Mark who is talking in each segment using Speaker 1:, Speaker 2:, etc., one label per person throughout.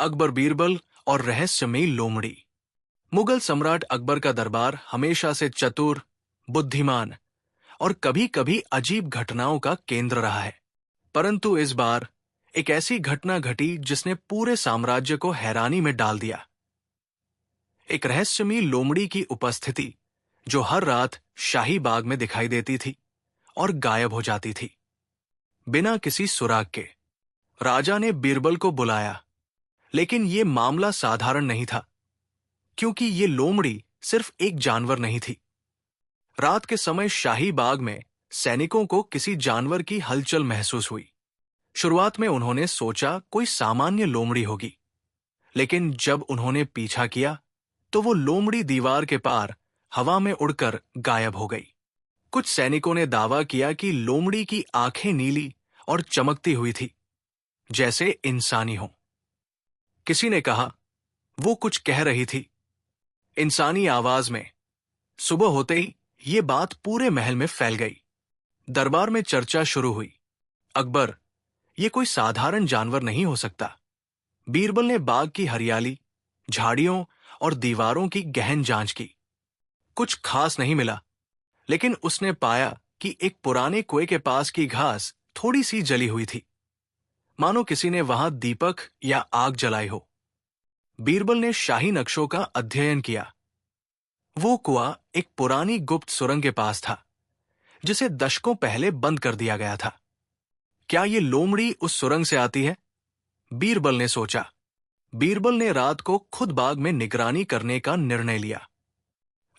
Speaker 1: अकबर बीरबल और रहस्यमयी लोमड़ी। मुगल सम्राट अकबर का दरबार हमेशा से चतुर, बुद्धिमान और कभी-कभी अजीब घटनाओं का केंद्र रहा है। परंतु इस बार एक ऐसी घटना घटी जिसने पूरे साम्राज्य को हैरानी में डाल दिया। एक रहस्यमयी लोमड़ी की उपस्थिति जो हर रात शाही बाग में दिखाई देती थी और गायब हो जाती थी बिना किसी सुराग के। राजा ने बीरबल को बुलाया, लेकिन ये मामला साधारण नहीं था, क्योंकि ये लोमड़ी सिर्फ एक जानवर नहीं थी। रात के समय शाही बाग में सैनिकों को किसी जानवर की हलचल महसूस हुई। शुरुआत में उन्होंने सोचा कोई सामान्य लोमड़ी होगी, लेकिन जब उन्होंने पीछा किया तो वो लोमड़ी दीवार के पार हवा में उड़कर गायब हो गई। कुछ सैनिकों ने दावा किया कि लोमड़ी की आंखें नीली और चमकती हुई थी, जैसे इंसानी हो। किसी ने कहा वो कुछ कह रही थी, इंसानी आवाज में। सुबह होते ही ये बात पूरे महल में फैल गई। दरबार में चर्चा शुरू हुई। अकबर, ये कोई साधारण जानवर नहीं हो सकता। बीरबल ने बाग की हरियाली, झाड़ियों और दीवारों की गहन जांच की। कुछ खास नहीं मिला, लेकिन उसने पाया कि एक पुराने कुएं के पास की घास थोड़ी सी जली हुई थी, मानो किसी ने वहां दीपक या आग जलाई हो। बीरबल ने शाही नक्शों का अध्ययन किया। वो कुआं एक पुरानी गुप्त सुरंग के पास था, जिसे दशकों पहले बंद कर दिया गया था। क्या ये लोमड़ी उस सुरंग से आती है? बीरबल ने सोचा। बीरबल ने रात को खुद बाग में निगरानी करने का निर्णय लिया।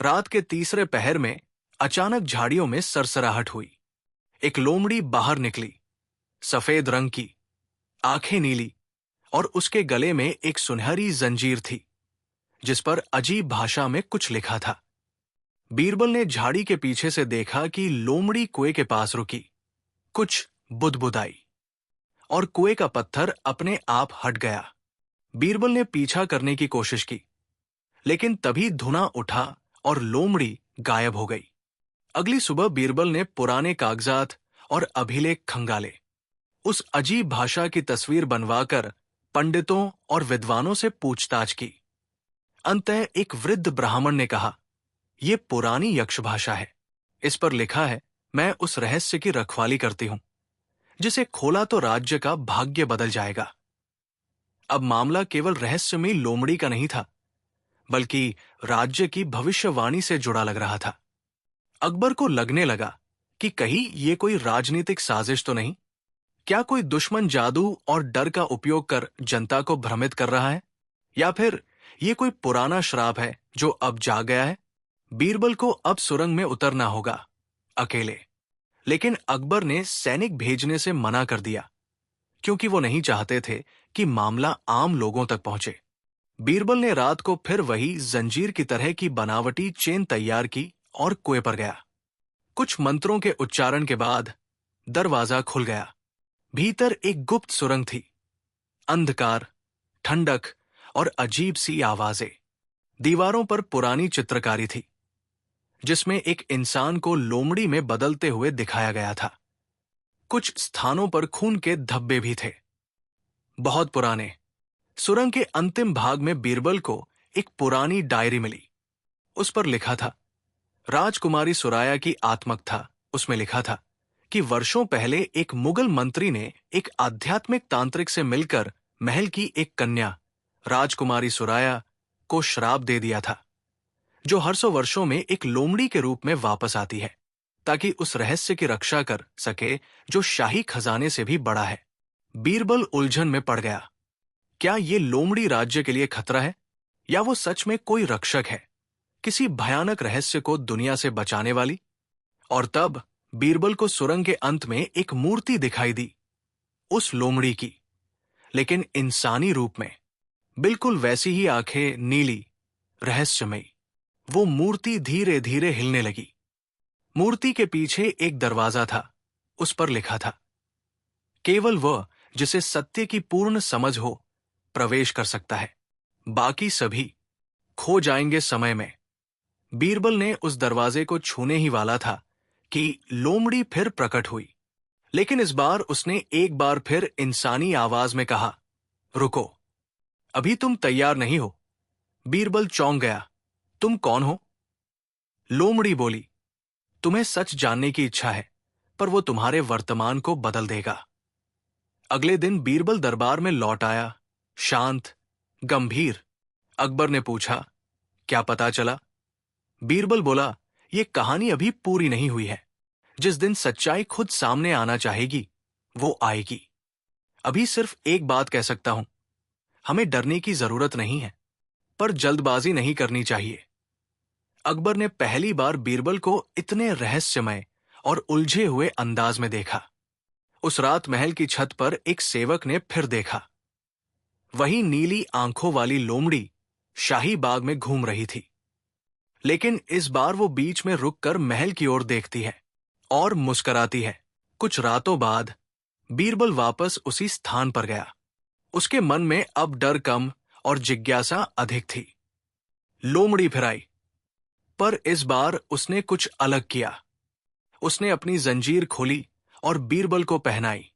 Speaker 1: रात के तीसरे पहर में अचानक झाड़ियों में सरसराहट हुई। एक लोमड़ी बाहर निकली, सफेद रंग की, आंखें नीली, और उसके गले में एक सुनहरी जंजीर थी, जिस पर अजीब भाषा में कुछ लिखा था। बीरबल ने झाड़ी के पीछे से देखा कि लोमड़ी कुएं के पास रुकी, कुछ बुदबुदाई, और कुएं का पत्थर अपने आप हट गया। बीरबल ने पीछा करने की कोशिश की, लेकिन तभी धुआं उठा और लोमड़ी गायब हो गई। अगली सुबह बीरबल ने पुराने कागजात और अभिलेख खंगाले। उस अजीब भाषा की तस्वीर बनवाकर पंडितों और विद्वानों से पूछताछ की। अंततः एक वृद्ध ब्राह्मण ने कहा, यह पुरानी यक्ष भाषा है। इस पर लिखा है, मैं उस रहस्य की रखवाली करती हूं, जिसे खोला तो राज्य का भाग्य बदल जाएगा। अब मामला केवल रहस्यमयी लोमड़ी का नहीं था, बल्कि राज्य की भविष्यवाणी से जुड़ा लग रहा था। अकबर को लगने लगा कि कहीं ये कोई राजनीतिक साजिश तो नहीं? क्या कोई दुश्मन जादू और डर का उपयोग कर जनता को भ्रमित कर रहा है? या फिर ये कोई पुराना श्राप है जो अब जाग गया है? बीरबल को अब सुरंग में उतरना होगा, अकेले। लेकिन अकबर ने सैनिक भेजने से मना कर दिया, क्योंकि वो नहीं चाहते थे कि मामला आम लोगों तक पहुंचे। बीरबल ने रात को फिर वही जंजीर की तरह की बनावटी चेन तैयार की और कुएं पर गया। कुछ मंत्रों के उच्चारण के बाद दरवाजा खुल गया। भीतर एक गुप्त सुरंग थी। अंधकार, ठंडक और अजीब सी आवाजें। दीवारों पर पुरानी चित्रकारी थी, जिसमें एक इंसान को लोमड़ी में बदलते हुए दिखाया गया था। कुछ स्थानों पर खून के धब्बे भी थे, बहुत पुराने। सुरंग के अंतिम भाग में बीरबल को एक पुरानी डायरी मिली। उस पर लिखा था, राजकुमारी सुराया की आत्मक था। उसमें लिखा था कि वर्षों पहले एक मुगल मंत्री ने एक आध्यात्मिक तांत्रिक से मिलकर महल की एक कन्या, राजकुमारी सुराया, को श्राप दे दिया था, जो हर 100 वर्षों में एक लोमड़ी के रूप में वापस आती है, ताकि उस रहस्य की रक्षा कर सके जो शाही खजाने से भी बड़ा है। बीरबल उलझन में पड़ गया। क्या ये लोमड़ी राज्य के लिए खतरा है, या वो सच में कोई रक्षक है, किसी भयानक रहस्य को दुनिया से बचाने वाली? और तब बीरबल को सुरंग के अंत में एक मूर्ति दिखाई दी, उस लोमड़ी की, लेकिन इंसानी रूप में। बिल्कुल वैसी ही आंखें, नीली, रहस्यमयी। वो मूर्ति धीरे धीरे हिलने लगी। मूर्ति के पीछे एक दरवाजा था। उस पर लिखा था, केवल वह जिसे सत्य की पूर्ण समझ हो प्रवेश कर सकता है, बाकी सभी खो जाएंगे समय में। बीरबल ने उस दरवाजे को छूने ही वाला था कि लोमड़ी फिर प्रकट हुई, लेकिन इस बार उसने एक बार फिर इंसानी आवाज में कहा, रुको। अभी तुम तैयार नहीं हो। बीरबल चौंक गया। तुम कौन हो? लोमड़ी बोली, तुम्हें सच जानने की इच्छा है, पर वो तुम्हारे वर्तमान को बदल देगा। अगले दिन बीरबल दरबार में लौट आया, शांत, गंभीर। अकबर ने पूछा, क्या पता चला? बीरबल बोला, ये कहानी अभी पूरी नहीं हुई है। जिस दिन सच्चाई खुद सामने आना चाहेगी, वो आएगी। अभी सिर्फ एक बात कह सकता हूं, हमें डरने की जरूरत नहीं है, पर जल्दबाजी नहीं करनी चाहिए। अकबर ने पहली बार बीरबल को इतने रहस्यमय और उलझे हुए अंदाज में देखा। उस रात महल की छत पर एक सेवक ने फिर देखा। वही नीली आंखों वाली लोमड़ी शाही बाग में घूम रही थी, लेकिन इस बार वो बीच में रुककर महल की ओर देखती है और मुस्कराती है। कुछ रातों बाद बीरबल वापस उसी स्थान पर गया। उसके मन में अब डर कम और जिज्ञासा अधिक थी। लोमड़ी फिर आई, पर इस बार उसने कुछ अलग किया। उसने अपनी जंजीर खोली और बीरबल को पहनाई।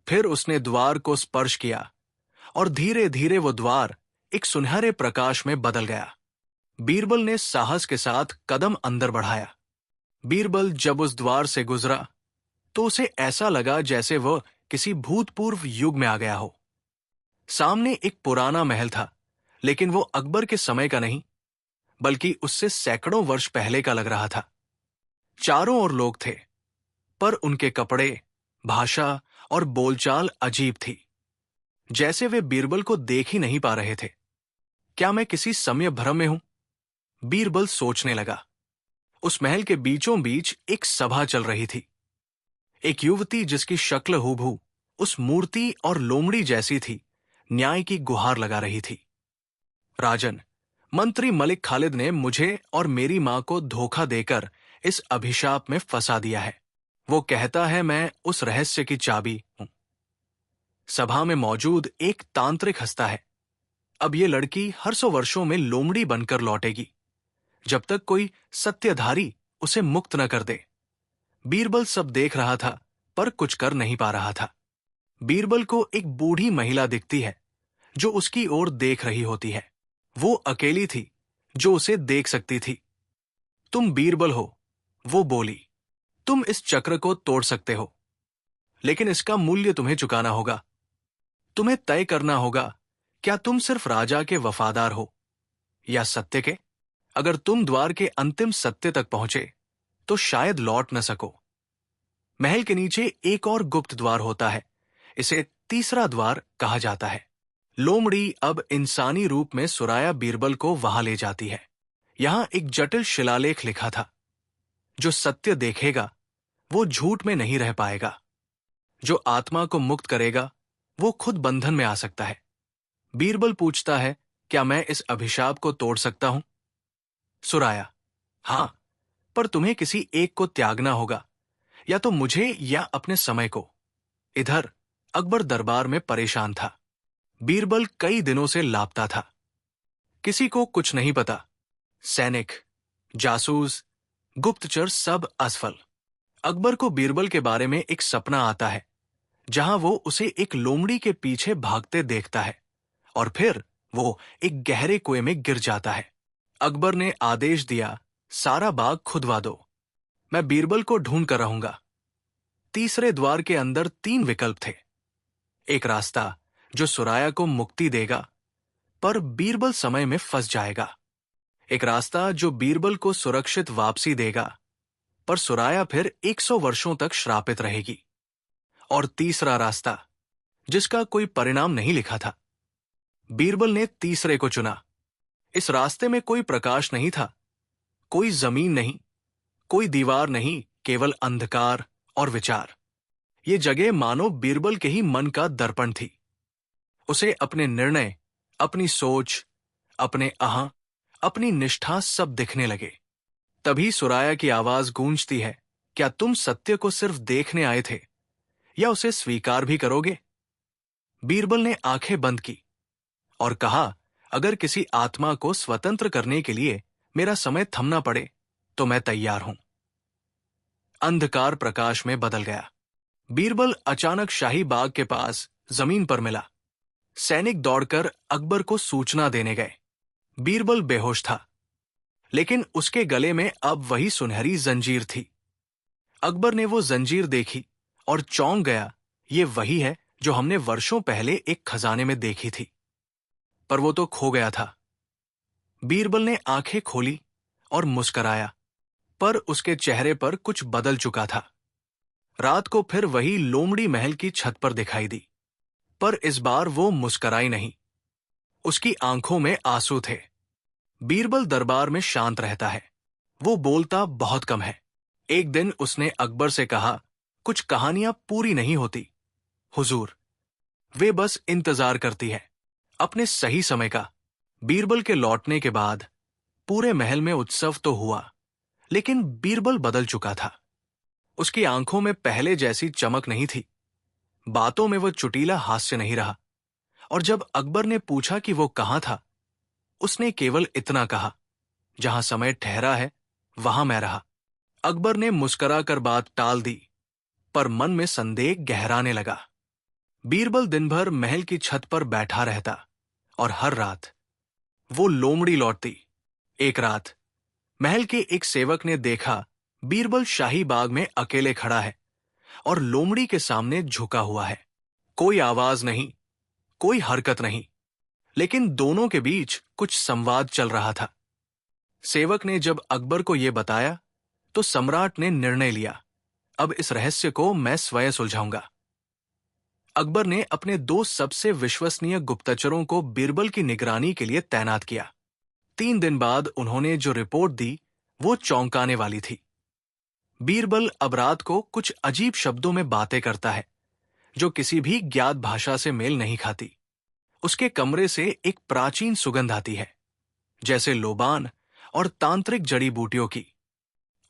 Speaker 1: फिर उसने द्वार को स्पर्श किया और धीरे धीरे वो द्वार एक सुनहरे प्रकाश में बदल गया। बीरबल ने साहस के साथ कदम अंदर बढ़ाया। बीरबल जब उस द्वार से गुजरा तो उसे ऐसा लगा जैसे वह किसी भूतपूर्व युग में आ गया हो। सामने एक पुराना महल था, लेकिन वो अकबर के समय का नहीं, बल्कि उससे सैकड़ों वर्ष पहले का लग रहा था। चारों ओर लोग थे, पर उनके कपड़े, भाषा और बोलचाल अजीब थी, जैसे वे बीरबल को देख ही नहीं पा रहे थे। क्या मैं किसी समय भ्रम में हूं? बीरबल सोचने लगा। उस महल के बीचों बीच एक सभा चल रही थी। एक युवती जिसकी शक्ल हूबहू उस मूर्ति और लोमड़ी जैसी थी, न्याय की गुहार लगा रही थी। राजन, मंत्री मलिक खालिद ने मुझे और मेरी मां को धोखा देकर इस अभिशाप में फंसा दिया है। वो कहता है मैं उस रहस्य की चाबी हूं। सभा में मौजूद एक तांत्रिक हंसता है। अब ये लड़की हर 100 वर्षों में लोमड़ी बनकर लौटेगी, जब तक कोई सत्यधारी उसे मुक्त न कर दे। बीरबल सब देख रहा था, पर कुछ कर नहीं पा रहा था। बीरबल को एक बूढ़ी महिला दिखती है, जो उसकी ओर देख रही होती है। वो अकेली थी जो उसे देख सकती थी। तुम बीरबल हो, वो बोली। तुम इस चक्र को तोड़ सकते हो, लेकिन इसका मूल्य तुम्हें चुकाना होगा। तुम्हें तय करना होगा, क्या तुम सिर्फ राजा के वफादार हो या सत्य के? अगर तुम द्वार के अंतिम सत्य तक पहुंचे तो शायद लौट न सको। महल के नीचे एक और गुप्त द्वार होता है, इसे तीसरा द्वार कहा जाता है। लोमड़ी अब इंसानी रूप में सुराया बीरबल को वहां ले जाती है। यहां एक जटिल शिलालेख लिखा था, जो सत्य देखेगा वो झूठ में नहीं रह पाएगा। जो आत्मा को मुक्त करेगा वो खुद बंधन में आ सकता है। बीरबल पूछता है, क्या मैं इस अभिशाप को तोड़ सकता हूं? सुराया, हां, पर तुम्हें किसी एक को त्यागना होगा, या तो मुझे या अपने समय को। इधर अकबर दरबार में परेशान था। बीरबल कई दिनों से लापता था। किसी को कुछ नहीं पता। सैनिक, जासूस, गुप्तचर सब असफल। अकबर को बीरबल के बारे में एक सपना आता है, जहां वो उसे एक लोमड़ी के पीछे भागते देखता है, और फिर वो एक गहरे कुएं में गिर जाता है। अकबर ने आदेश दिया, सारा बाग खुदवा दो। मैं बीरबल को ढूंढ कर रहूंगा। तीसरे द्वार के अंदर 3 विकल्प थे। एक रास्ता जो सुराया को मुक्ति देगा, पर बीरबल समय में फंस जाएगा। एक रास्ता जो बीरबल को सुरक्षित वापसी देगा, पर सुराया फिर 100 वर्षों तक श्रापित रहेगी। और तीसरा रास्ता, जिसका कोई परिणाम नहीं लिखा था। बीरबल ने तीसरे को चुना। इस रास्ते में कोई प्रकाश नहीं था, कोई जमीन नहीं, कोई दीवार नहीं, केवल अंधकार और विचार। ये जगह मानो बीरबल के ही मन का दर्पण थी। उसे अपने निर्णय, अपनी सोच, अपने अहं, अपनी निष्ठा सब दिखने लगे। तभी सुराया की आवाज गूंजती है, क्या तुम सत्य को सिर्फ देखने आए थे, या उसे स्वीकार भी करोगे? बीरबल ने आंखें बंद की और कहा, अगर किसी आत्मा को स्वतंत्र करने के लिए मेरा समय थमना पड़े तो मैं तैयार हूं। अंधकार प्रकाश में बदल गया। बीरबल अचानक शाही बाग के पास जमीन पर मिला। सैनिक दौड़कर अकबर को सूचना देने गए। बीरबल बेहोश था, लेकिन उसके गले में अब वही सुनहरी जंजीर थी। अकबर ने वो जंजीर देखी और चौंक गया। ये वही है जो हमने वर्षों पहले एक खजाने में देखी थी, पर वो तो खो गया था। बीरबल ने आंखें खोली और मुस्कराया, पर उसके चेहरे पर कुछ बदल चुका था। रात को फिर वही लोमड़ी महल की छत पर दिखाई दी, पर इस बार वो मुस्कराई नहीं। उसकी आंखों में आंसू थे। बीरबल दरबार में शांत रहता है, वो बोलता बहुत कम है। एक दिन उसने अकबर से कहा, कुछ कहानियां पूरी नहीं होती हुजूर, वे बस इंतजार करती है अपने सही समय का। बीरबल के लौटने के बाद पूरे महल में उत्सव तो हुआ, लेकिन बीरबल बदल चुका था। उसकी आंखों में पहले जैसी चमक नहीं थी, बातों में वो चुटीला हास्य नहीं रहा, और जब अकबर ने पूछा कि वो कहां था, उसने केवल इतना कहा, जहां समय ठहरा है वहां मैं रहा। अकबर ने मुस्कुराकर बात टाल दी, पर मन में संदेह गहराने लगा। बीरबल दिन भर महल की छत पर बैठा रहता, और हर रात वो लोमड़ी लौटती। एक रात महल के एक सेवक ने देखा, बीरबल शाही बाग में अकेले खड़ा है और लोमड़ी के सामने झुका हुआ है। कोई आवाज नहीं, कोई हरकत नहीं, लेकिन दोनों के बीच कुछ संवाद चल रहा था। सेवक ने जब अकबर को यह बताया, तो सम्राट ने निर्णय लिया, अब इस रहस्य को मैं स्वयं सुलझाऊंगा। अकबर ने अपने 2 सबसे विश्वसनीय गुप्तचरों को बीरबल की निगरानी के लिए तैनात किया। 3 दिन बाद उन्होंने जो रिपोर्ट दी, वो चौंकाने वाली थी। बीरबल अब रात को कुछ अजीब शब्दों में बातें करता है, जो किसी भी ज्ञात भाषा से मेल नहीं खाती। उसके कमरे से एक प्राचीन सुगंध आती है, जैसे लोबान और तांत्रिक जड़ी बूटियों की।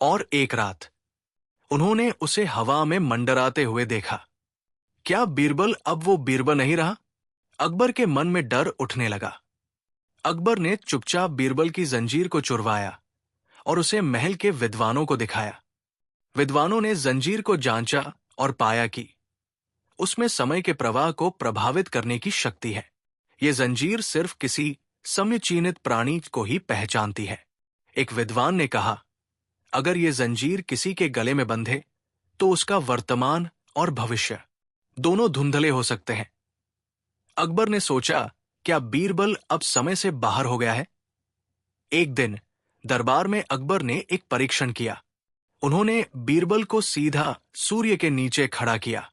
Speaker 1: और एक रात उन्होंने उसे हवा में मंडराते हुए देखा। क्या बीरबल अब वो बीरबल नहीं रहा? अकबर के मन में डर उठने लगा। अकबर ने चुपचाप बीरबल की जंजीर को चुरवाया और उसे महल के विद्वानों को दिखाया। विद्वानों ने जंजीर को जांचा और पाया कि उसमें समय के प्रवाह को प्रभावित करने की शक्ति है। ये जंजीर सिर्फ किसी सम्यचीनित प्राणी को ही पहचानती है। एक विद्वान ने कहा, अगर ये जंजीर किसी के गले में बंधे, तो उसका वर्तमान और भविष्य दोनों धुंधले हो सकते हैं। अकबर ने सोचा, क्या बीरबल अब समय से बाहर हो गया है? एक दिन दरबार में अकबर ने एक परीक्षण किया। उन्होंने बीरबल को सीधा सूर्य के नीचे खड़ा किया।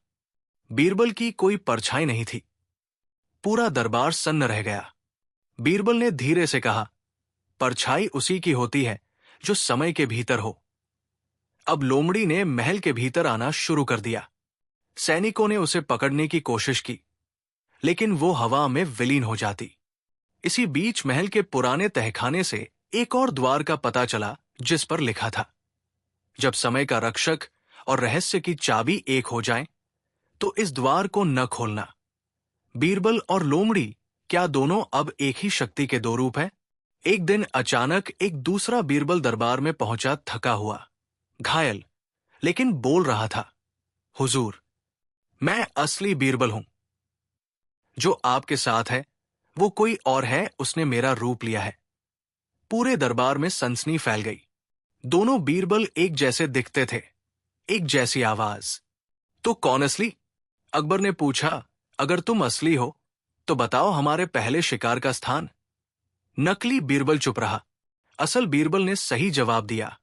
Speaker 1: बीरबल की कोई परछाई नहीं थी। पूरा दरबार सन्न रह गया। बीरबल ने धीरे से कहा, परछाई उसी की होती है जो समय के भीतर हो। अब लोमड़ी ने महल के भीतर आना शुरू कर दिया। सैनिकों ने उसे पकड़ने की कोशिश की, लेकिन वो हवा में विलीन हो जाती। इसी बीच महल के पुराने तहखाने से एक और द्वार का पता चला, जिस पर लिखा था, जब समय का रक्षक और रहस्य की चाबी एक हो जाए, तो इस द्वार को न खोलना। बीरबल और लोमड़ी क्या दोनों अब एक ही शक्ति के 2 रूप हैं? एक दिन अचानक एक दूसरा बीरबल दरबार में पहुंचा, थका हुआ, घायल, लेकिन बोल रहा था, हुजूर, मैं असली बीरबल हूं। जो आपके साथ है वो कोई और है, उसने मेरा रूप लिया है। पूरे दरबार में सनसनी फैल गई। दोनों बीरबल एक जैसे दिखते थे, एक जैसी आवाज। तो कौन असली? अकबर ने पूछा। अगर तुम असली हो तो बताओ हमारे पहले शिकार का स्थान। नकली बीरबल चुप रहा। असल बीरबल ने सही जवाब दिया,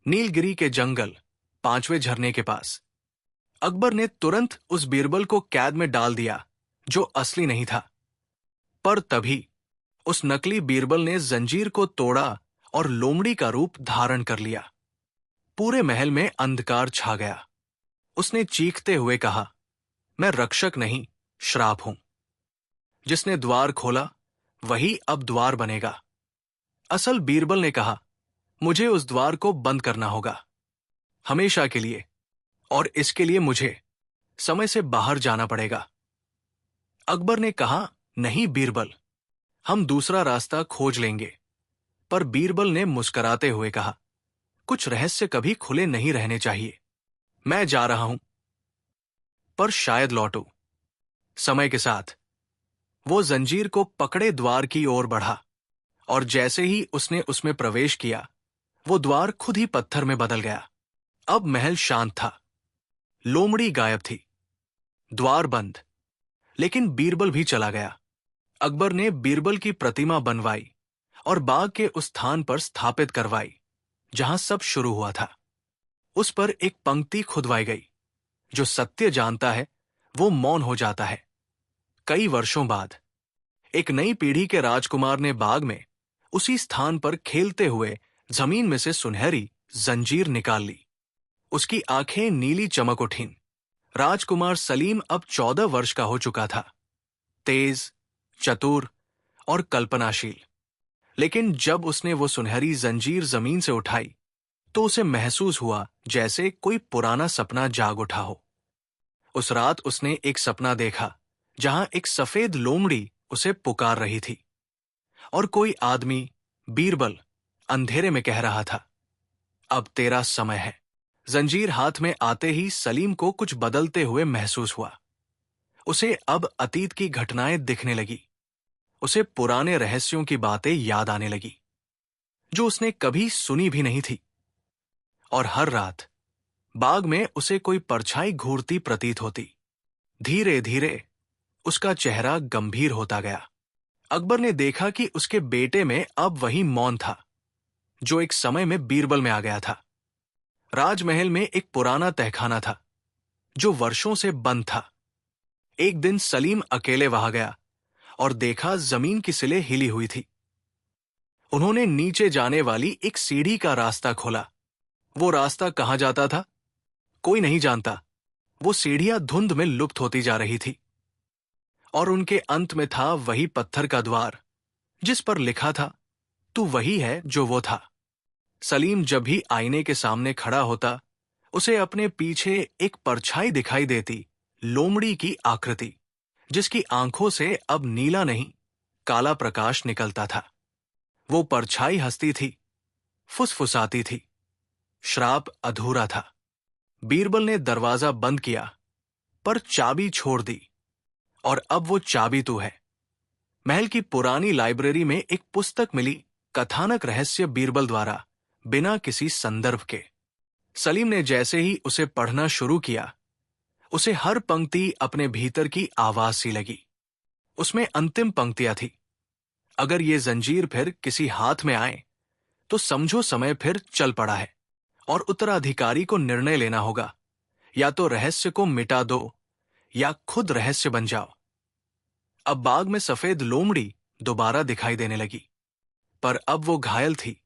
Speaker 1: नीलगिरी के जंगल, 5वें झरने के पास। अकबर ने तुरंत उस बीरबल को कैद में डाल दिया जो असली नहीं था। पर तभी उस नकली बीरबल ने जंजीर को तोड़ा और लोमड़ी का रूप धारण कर लिया। पूरे महल में अंधकार छा गया। उसने चीखते हुए कहा, मैं रक्षक नहीं, श्राप हूं। जिसने द्वार खोला वही अब द्वार बनेगा। असल बीरबल ने कहा, मुझे उस द्वार को बंद करना होगा, हमेशा के लिए, और इसके लिए मुझे समय से बाहर जाना पड़ेगा। अकबर ने कहा, नहीं बीरबल, हम दूसरा रास्ता खोज लेंगे। पर बीरबल ने मुस्कुराते हुए कहा, कुछ रहस्य कभी खुले नहीं रहने चाहिए। मैं जा रहा हूं, पर शायद लौटूं, समय के साथ। वो जंजीर को पकड़े द्वार की ओर बढ़ा, और जैसे ही उसने उसमें प्रवेश किया, वो द्वार खुद ही पत्थर में बदल गया। अब महल शांत था, लोमड़ी गायब थी, द्वार बंद। लेकिन बीरबल भी चला गया। अकबर ने बीरबल की प्रतिमा बनवाई और बाग के उस स्थान पर स्थापित करवाई जहां सब शुरू हुआ था। उस पर एक पंक्ति खुदवाई गई, जो सत्य जानता है वो मौन हो जाता है। कई वर्षों बाद एक नई पीढ़ी के राजकुमार ने बाग में उसी स्थान पर खेलते हुए जमीन में से सुनहरी जंजीर निकाल ली। उसकी आंखें नीली चमक उठीं। राजकुमार सलीम अब 14 वर्ष का हो चुका था, तेज, चतुर और कल्पनाशील। लेकिन जब उसने वो सुनहरी जंजीर जमीन से उठाई, तो उसे महसूस हुआ जैसे कोई पुराना सपना जाग उठा हो। उस रात उसने एक सपना देखा जहां एक सफेद लोमड़ी उसे पुकार रही थी, और कोई आदमी, बीरबल, अंधेरे में कह रहा था, अब तेरा समय है। जंजीर हाथ में आते ही सलीम को कुछ बदलते हुए महसूस हुआ। उसे अब अतीत की घटनाएं दिखने लगी। उसे पुराने रहस्यों की बातें याद आने लगी, जो उसने कभी सुनी भी नहीं थी। और हर रात बाग में उसे कोई परछाई घूरती प्रतीत होती। धीरे धीरे उसका चेहरा गंभीर होता गया। अकबर ने देखा कि उसके बेटे में अब वही मौन था जो एक समय में बीरबल में आ गया था। राजमहल में एक पुराना तहखाना था जो वर्षों से बंद था। एक दिन सलीम अकेले वहां गया और देखा जमीन की सिले हिली हुई थी। उन्होंने नीचे जाने वाली एक सीढ़ी का रास्ता खोला। वो रास्ता कहां जाता था, कोई नहीं जानता। वो सीढ़ियां धुंध में लुप्त होती जा रही थी, और उनके अंत में था वही पत्थर का द्वार जिस पर लिखा था, तू वही है जो वो था। सलीम जब भी आईने के सामने खड़ा होता, उसे अपने पीछे एक परछाई दिखाई देती, लोमड़ी की आकृति, जिसकी आंखों से अब नीला नहीं, काला प्रकाश निकलता था। वो परछाई हंसती थी, फुसफुसाती थी। श्राप अधूरा था। बीरबल ने दरवाजा बंद किया, पर चाबी छोड़ दी, और अब वो चाबी तू है। महल की पुरानी लाइब्रेरी में एक पुस्तक मिली, कथानक रहस्य बीरबल द्वारा, बिना किसी संदर्भ के। सलीम ने जैसे ही उसे पढ़ना शुरू किया, उसे हर पंक्ति अपने भीतर की आवाज सी लगी। उसमें अंतिम पंक्तियां थी, अगर ये जंजीर फिर किसी हाथ में आए तो समझो समय फिर चल पड़ा है, और उत्तराधिकारी को निर्णय लेना होगा, या तो रहस्य को मिटा दो या खुद रहस्य बन जाओ। अब बाग में सफेद लोमड़ी दोबारा दिखाई देने लगी, पर अब वो घायल थी,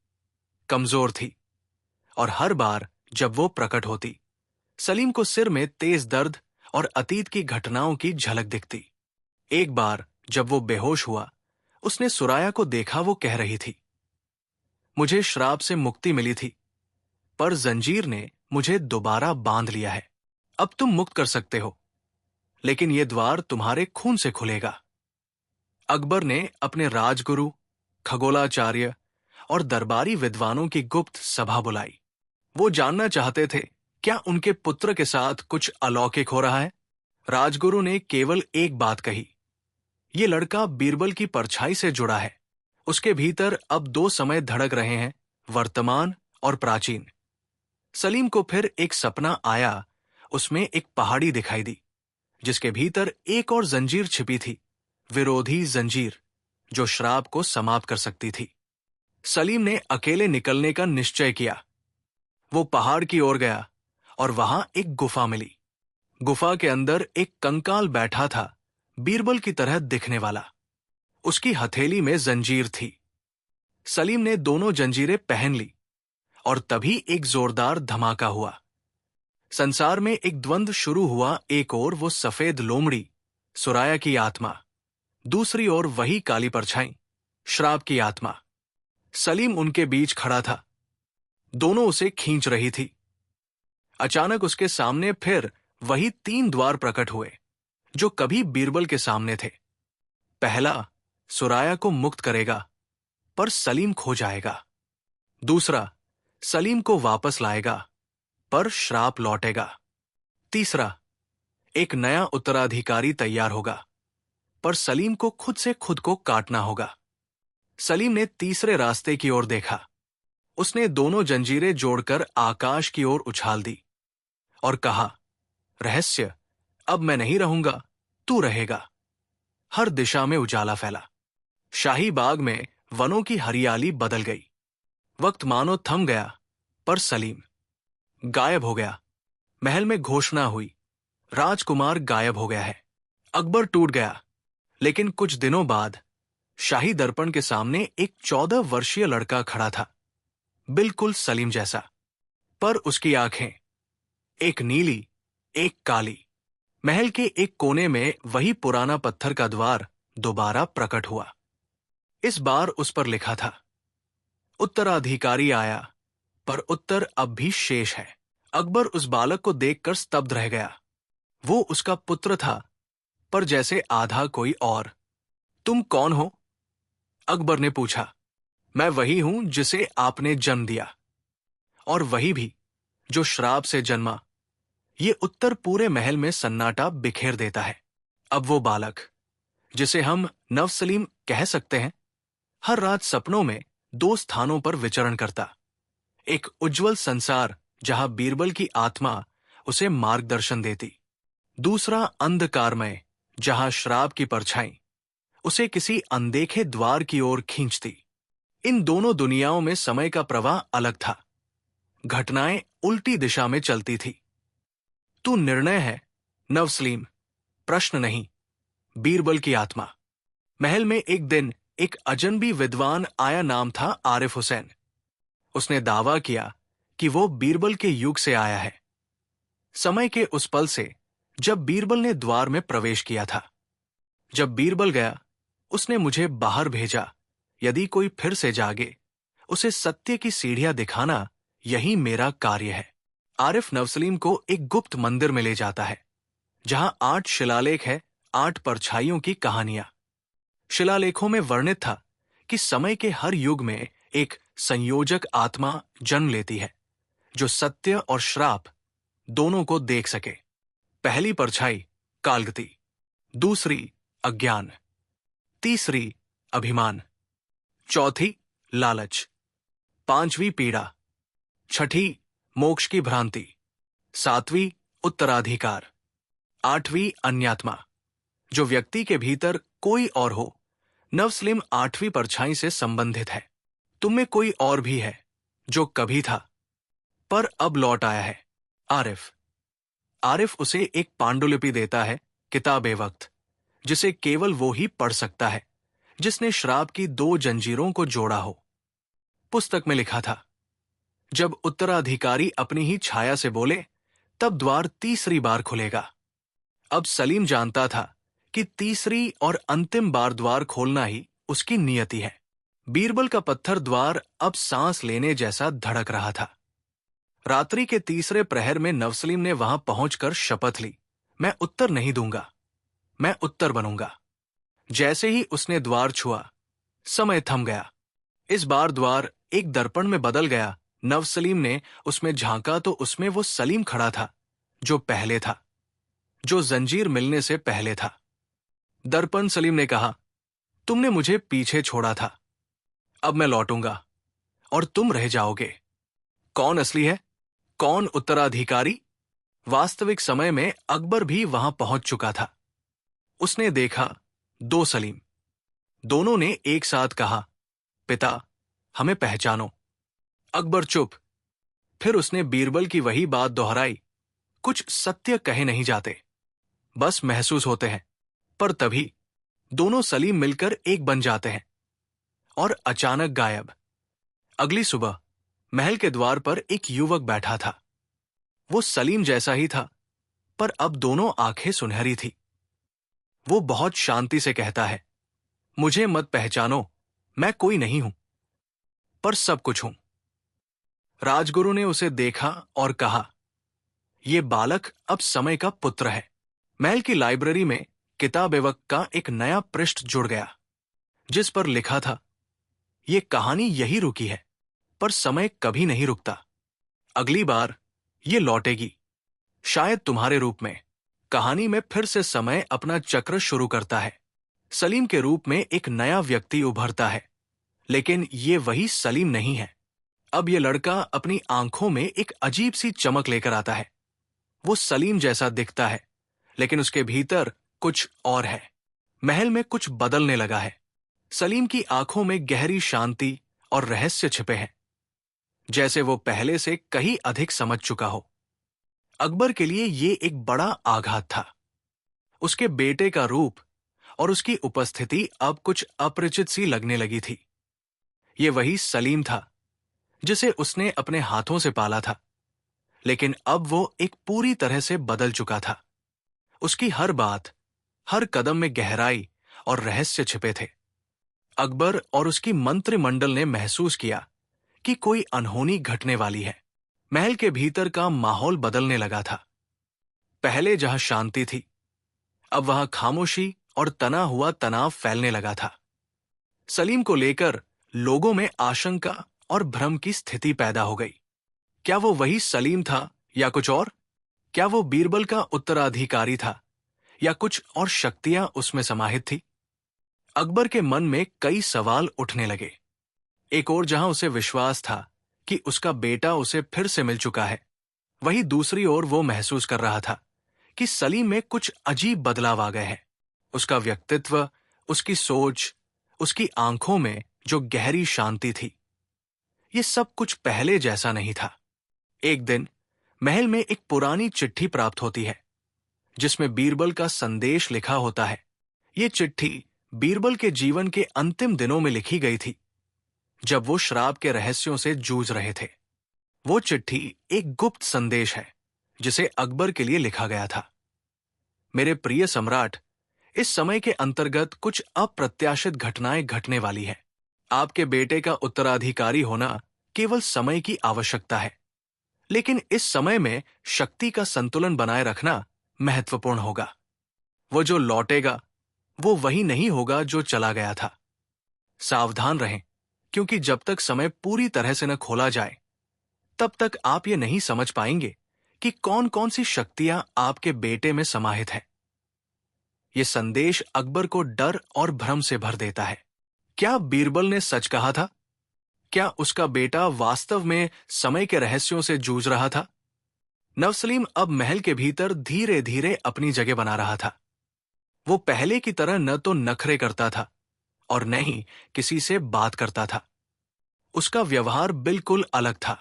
Speaker 1: कमजोर थी, और हर बार जब वो प्रकट होती, सलीम को सिर में तेज दर्द और अतीत की घटनाओं की झलक दिखती। एक बार जब वो बेहोश हुआ, उसने सुराया को देखा। वो कह रही थी, मुझे श्राप से मुक्ति मिली थी, पर जंजीर ने मुझे दोबारा बांध लिया है। अब तुम मुक्त कर सकते हो, लेकिन ये द्वार तुम्हारे खून से खुलेगा। अकबर ने अपने राजगुरु, खगोलाचार्य और दरबारी विद्वानों की गुप्त सभा बुलाई। वो जानना चाहते थे क्या उनके पुत्र के साथ कुछ अलौकिक हो रहा है। राजगुरु ने केवल एक बात कही, ये लड़का बीरबल की परछाई से जुड़ा है। उसके भीतर अब दो समय धड़क रहे हैं, वर्तमान और प्राचीन। सलीम को फिर एक सपना आया। उसमें एक पहाड़ी दिखाई दी, जिसके भीतर एक और जंजीर छिपी थी, विरोधी जंजीर, जो श्राप को समाप्त कर सकती थी। सलीम ने अकेले निकलने का निश्चय किया। वो पहाड़ की ओर गया और वहां एक गुफा मिली। गुफा के अंदर एक कंकाल बैठा था, बीरबल की तरह दिखने वाला। उसकी हथेली में जंजीर थी। सलीम ने दोनों जंजीरें पहन ली, और तभी एक जोरदार धमाका हुआ। संसार में एक द्वंद्व शुरू हुआ। एक ओर वो सफेद लोमड़ी, सुराया की आत्मा, दूसरी ओर वही काली परछाई, श्राप की आत्मा। सलीम उनके बीच खड़ा था। दोनों उसे खींच रही थी। अचानक उसके सामने फिर वही 3 द्वार प्रकट हुए, जो कभी बीरबल के सामने थे। पहला सुराया को मुक्त करेगा, पर सलीम खो जाएगा। दूसरा सलीम को वापस लाएगा, पर श्राप लौटेगा। तीसरा, एक नया उत्तराधिकारी तैयार होगा, पर सलीम को खुद से खुद को काटना होगा। सलीम ने तीसरे रास्ते की ओर देखा। उसने दोनों जंजीरें जोड़कर आकाश की ओर उछाल दी और कहा, रहस्य, अब मैं नहीं रहूंगा, तू रहेगा। हर दिशा में उजाला फैला। शाही बाग में वनों की हरियाली बदल गई। वक्त मानो थम गया, पर सलीम गायब हो गया। महल में घोषणा हुई, राजकुमार गायब हो गया है। अकबर टूट गया। लेकिन कुछ दिनों बाद शाही दर्पण के सामने एक 14 वर्षीय लड़का खड़ा था, बिल्कुल सलीम जैसा। पर उसकी आंखें, एक नीली, एक काली। महल के एक कोने में वही पुराना पत्थर का द्वार दोबारा प्रकट हुआ। इस बार उस पर लिखा था, उत्तराधिकारी आया, पर उत्तर अब भी शेष है। अकबर उस बालक को देखकर स्तब्ध रह गया। वो उसका पुत्र था, पर जैसे आधा कोई और। तुम कौन हो? अकबर ने पूछा। मैं वही हूं जिसे आपने जन्म दिया, और वही भी जो श्राप से जन्मा। ये उत्तर पूरे महल में सन्नाटा बिखेर देता है। अब वो बालक, जिसे हम नवसलीम कह सकते हैं, हर रात सपनों में 2 स्थानों पर विचरण करता। एक उज्जवल संसार जहां बीरबल की आत्मा उसे मार्गदर्शन देती। दूसरा अंधकारमय, जहां श्राप की परछाई उसे किसी अनदेखे द्वार की ओर खींचती। इन दोनों दुनियाओं में समय का प्रवाह अलग था। घटनाएं उल्टी दिशा में चलती थी। तू निर्णय है नवसलीम, प्रश्न नहीं। बीरबल की आत्मा। महल में एक दिन एक अजनबी विद्वान आया, नाम था आरिफ हुसैन। उसने दावा किया कि वो बीरबल के युग से आया है, समय के उस पल से जब बीरबल ने द्वार में प्रवेश किया था। जब बीरबल गया, उसने मुझे बाहर भेजा। यदि कोई फिर से जागे, उसे सत्य की सीढ़ियां दिखाना, यही मेरा कार्य है। आरिफ नवसलीम को एक गुप्त मंदिर में ले जाता है, जहां 8 शिलालेख है, 8 परछाइयों की कहानियां। शिलालेखों में वर्णित था कि समय के हर युग में एक संयोजक आत्मा जन्म लेती है, जो सत्य और श्राप दोनों को देख सके। पहली परछाई कालगति, दूसरी अज्ञान, तीसरी अभिमान, चौथी लालच, पांचवी पीड़ा, छठी मोक्ष की भ्रांति, सातवीं उत्तराधिकार, आठवीं अन्यात्मा, जो व्यक्ति के भीतर कोई और हो। नवसलीम 8वीं परछाई से संबंधित है। तुम में कोई और भी है, जो कभी था, पर अब लौट आया है। आरिफ। आरिफ उसे एक पांडुलिपि देता है, किताब-ए-वक्त, जिसे केवल वो ही पढ़ सकता है जिसने श्राप की 2 जंजीरों को जोड़ा हो। पुस्तक में लिखा था, जब उत्तराधिकारी अपनी ही छाया से बोले, तब द्वार तीसरी बार खुलेगा। अब सलीम जानता था कि तीसरी और अंतिम बार द्वार खोलना ही उसकी नियति है। बीरबल का पत्थर द्वार अब सांस लेने जैसा धड़क रहा था। रात्रि के तीसरे प्रहर में नवसलीम ने वहां पहुंचकर शपथ ली, मैं उत्तर नहीं दूंगा, मैं उत्तर बनूंगा। जैसे ही उसने द्वार छुआ, समय थम गया। इस बार द्वार एक दर्पण में बदल गया। नवसलीम ने उसमें झांका तो उसमें वो सलीम खड़ा था, जो पहले था, जो जंजीर मिलने से पहले था। दर्पण सलीम ने कहा, तुमने मुझे पीछे छोड़ा था, अब मैं लौटूंगा और तुम रह जाओगे। कौन असली है, कौन उत्तराधिकारी? वास्तविक समय में अकबर भी वहां पहुंच चुका था। उसने देखा 2 सलीम। दोनों ने एक साथ कहा, पिता, हमें पहचानो। अकबर चुप। फिर उसने बीरबल की वही बात दोहराई, कुछ सत्य कहे नहीं जाते, बस महसूस होते हैं। पर तभी दोनों सलीम मिलकर एक बन जाते हैं और अचानक गायब। अगली सुबह महल के द्वार पर एक युवक बैठा था। वो सलीम जैसा ही था, पर अब दोनों आंखें सुनहरी थी। वो बहुत शांति से कहता है, मुझे मत पहचानो, मैं कोई नहीं हूं, पर सब कुछ हूं। राजगुरु ने उसे देखा और कहा, यह बालक अब समय का पुत्र है। महल की लाइब्रेरी में किताब-ए-वक्त का एक नया पृष्ठ जुड़ गया, जिस पर लिखा था, ये कहानी यही रुकी है, पर समय कभी नहीं रुकता। अगली बार ये लौटेगी, शायद तुम्हारे रूप में। कहानी में फिर से समय अपना चक्र शुरू करता है। सलीम के रूप में एक नया व्यक्ति उभरता है, लेकिन ये वही सलीम नहीं है। अब ये लड़का अपनी आंखों में एक अजीब सी चमक लेकर आता है। वो सलीम जैसा दिखता है, लेकिन उसके भीतर कुछ और है। महल में कुछ बदलने लगा है। सलीम की आंखों में गहरी शांति और रहस्य छिपे हैं, जैसे वो पहले से कहीं अधिक समझ चुका हो। अकबर के लिए ये एक बड़ा आघात था। उसके बेटे का रूप और उसकी उपस्थिति अब कुछ अपरिचित सी लगने लगी थी। ये वही सलीम था जिसे उसने अपने हाथों से पाला था, लेकिन अब वो एक पूरी तरह से बदल चुका था। उसकी हर बात, हर कदम में गहराई और रहस्य छिपे थे। अकबर और उसकी मंत्रिमंडल ने महसूस किया कि कोई अनहोनी घटने वाली है। महल के भीतर का माहौल बदलने लगा था। पहले जहां शांति थी, अब वहां खामोशी और तना हुआ तनाव फैलने लगा था। सलीम को लेकर लोगों में आशंका और भ्रम की स्थिति पैदा हो गई। क्या वो वही सलीम था या कुछ और? क्या वो बीरबल का उत्तराधिकारी था या कुछ और शक्तियां उसमें समाहित थी? अकबर के मन में कई सवाल उठने लगे। एक और जहां उसे विश्वास था कि उसका बेटा उसे फिर से मिल चुका है, वहीं दूसरी ओर वो महसूस कर रहा था कि सलीम में कुछ अजीब बदलाव आ गए हैं। उसका व्यक्तित्व, उसकी सोच, उसकी आंखों में जो गहरी शांति थी, ये सब कुछ पहले जैसा नहीं था। एक दिन महल में एक पुरानी चिट्ठी प्राप्त होती है, जिसमें बीरबल का संदेश लिखा होता है। ये चिट्ठी बीरबल के जीवन के अंतिम दिनों में लिखी गई थी, जब वो शराब के रहस्यों से जूझ रहे थे। वो चिट्ठी एक गुप्त संदेश है, जिसे अकबर के लिए लिखा गया था। मेरे प्रिय सम्राट, इस समय के अंतर्गत कुछ अप्रत्याशित घटनाएं घटने वाली है। आपके बेटे का उत्तराधिकारी होना केवल समय की आवश्यकता है, लेकिन इस समय में शक्ति का संतुलन बनाए रखना महत्वपूर्ण होगा। वो जो लौटेगा, वो वही नहीं होगा जो चला गया था। सावधान रहें, क्योंकि जब तक समय पूरी तरह से न खोला जाए, तब तक आप ये नहीं समझ पाएंगे कि कौन कौन सी शक्तियां आपके बेटे में समाहित है। ये संदेश अकबर को डर और भ्रम से भर देता है। क्या बीरबल ने सच कहा था? क्या उसका बेटा वास्तव में समय के रहस्यों से जूझ रहा था? नवसलीम अब महल के भीतर धीरे धीरे अपनी जगह बना रहा था। वो पहले की तरह न तो नखरे करता था और न ही किसी से बात करता था। उसका व्यवहार बिल्कुल अलग था।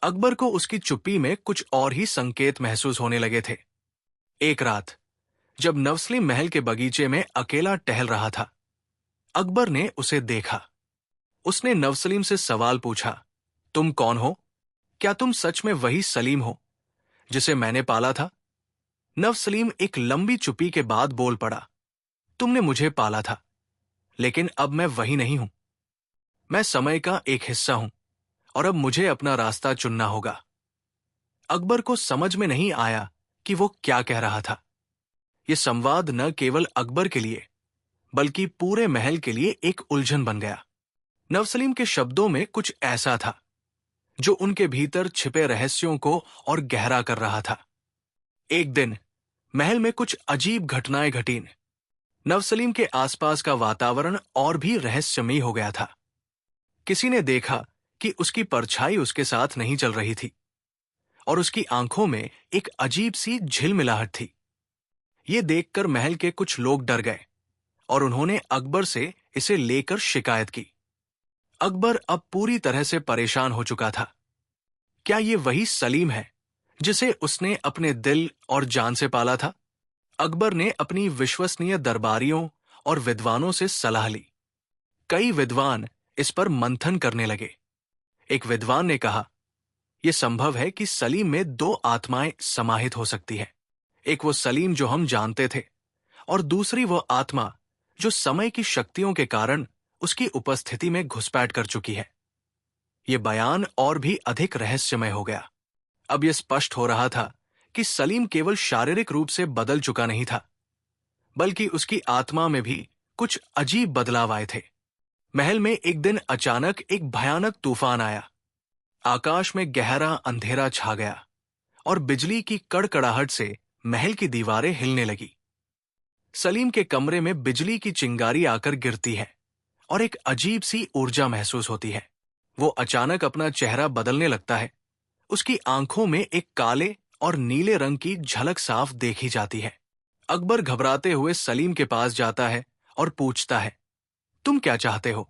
Speaker 1: अकबर को उसकी चुप्पी में कुछ और ही संकेत महसूस होने लगे थे। एक रात जब नवसलीम महल के बगीचे में अकेला टहल रहा था, अकबर ने उसे देखा। उसने नवसलीम से सवाल पूछा, तुम कौन हो? क्या तुम सच में वही सलीम हो जिसे मैंने पाला था? नवसलीम एक लंबी चुप्पी के बाद बोल पड़ा, तुमने मुझे पाला था, लेकिन अब मैं वही नहीं हूं। मैं समय का एक हिस्सा हूं और अब मुझे अपना रास्ता चुनना होगा। अकबर को समझ में नहीं आया कि वो क्या कह रहा था। यह संवाद न केवल अकबर के लिए, बल्कि पूरे महल के लिए एक उलझन बन गया। नवसलीम के शब्दों में कुछ ऐसा था जो उनके भीतर छिपे रहस्यों को और गहरा कर रहा था। एक दिन महल में कुछ अजीब घटनाएं घटीं। नवसलीम के आसपास का वातावरण और भी रहस्यमयी हो गया था। किसी ने देखा कि उसकी परछाई उसके साथ नहीं चल रही थी और उसकी आंखों में एक अजीब सी झिलमिलाहट थी। ये देखकर महल के कुछ लोग डर गए और उन्होंने अकबर से इसे लेकर शिकायत की। अकबर अब पूरी तरह से परेशान हो चुका था। क्या ये वही सलीम है जिसे उसने अपने दिल और जान से पाला था? अकबर ने अपनी विश्वसनीय दरबारियों और विद्वानों से सलाह ली। कई विद्वान इस पर मंथन करने लगे। एक विद्वान ने कहा, यह संभव है कि सलीम में दो आत्माएं समाहित हो सकती है। एक वो सलीम जो हम जानते थे, और दूसरी वो आत्मा जो समय की शक्तियों के कारण उसकी उपस्थिति में घुसपैठ कर चुकी है। यह बयान और भी अधिक रहस्यमय हो गया। अब यह स्पष्ट हो रहा था कि सलीम केवल शारीरिक रूप से बदल चुका नहीं था, बल्कि उसकी आत्मा में भी कुछ अजीब बदलाव आए थे। महल में एक दिन अचानक एक भयानक तूफान आया। आकाश में गहरा अंधेरा छा गया और बिजली की कड़कड़ाहट से महल की दीवारें हिलने लगी। सलीम के कमरे में बिजली की चिंगारी आकर गिरती है और एक अजीब सी ऊर्जा महसूस होती है। वो अचानक अपना चेहरा बदलने लगता है। उसकी आंखों में एक काले और नीले रंग की झलक साफ देखी जाती है। अकबर घबराते हुए सलीम के पास जाता है और पूछता है, तुम क्या चाहते हो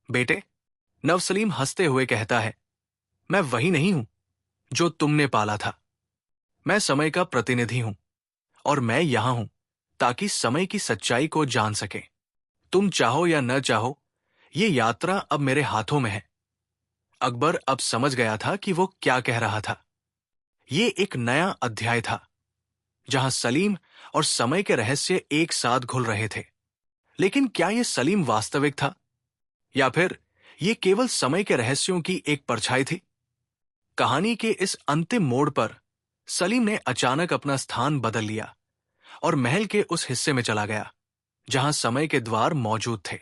Speaker 1: बेटे? नवसलीम हंसते हुए कहता है, मैं वही नहीं हूं जो तुमने पाला था। मैं समय का प्रतिनिधि हूं और मैं यहां हूं ताकि समय की सच्चाई को जान सके। तुम चाहो या न चाहो, ये यात्रा अब मेरे हाथों में है। अकबर अब समझ गया था कि वो क्या कह रहा था। ये एक नया अध्याय था जहां सलीम और समय के रहस्य एक साथ घुल रहे थे। लेकिन क्या ये सलीम वास्तविक था या फिर ये केवल समय के रहस्यों की एक परछाई थी? कहानी के इस अंतिम मोड़ पर सलीम ने अचानक अपना स्थान बदल लिया और महल के उस हिस्से में चला गया जहां समय के द्वार मौजूद थे।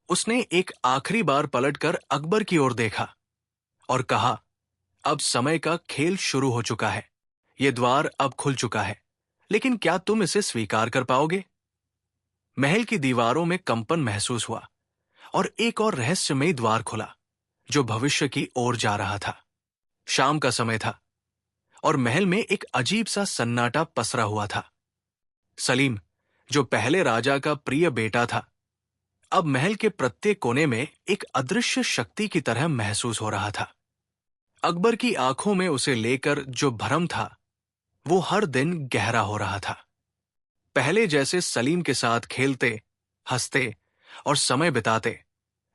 Speaker 1: उसने एक आखिरी बार पलटकर अकबर की ओर देखा और कहा, अब समय का खेल शुरू हो चुका है। ये द्वार अब खुल चुका है, लेकिन क्या तुम इसे स्वीकार कर पाओगे? महल की दीवारों में कंपन महसूस हुआ और एक और रहस्यमयी द्वार खुला जो भविष्य की ओर जा रहा था। शाम का समय था और महल में एक अजीब सा सन्नाटा पसरा हुआ था। सलीम, जो पहले राजा का प्रिय बेटा था, अब महल के प्रत्येक कोने में एक अदृश्य शक्ति की तरह महसूस हो रहा था। अकबर की आंखों में उसे लेकर जो भ्रम था, वो हर दिन गहरा हो रहा था। पहले जैसे सलीम के साथ खेलते, हंसते और समय बिताते,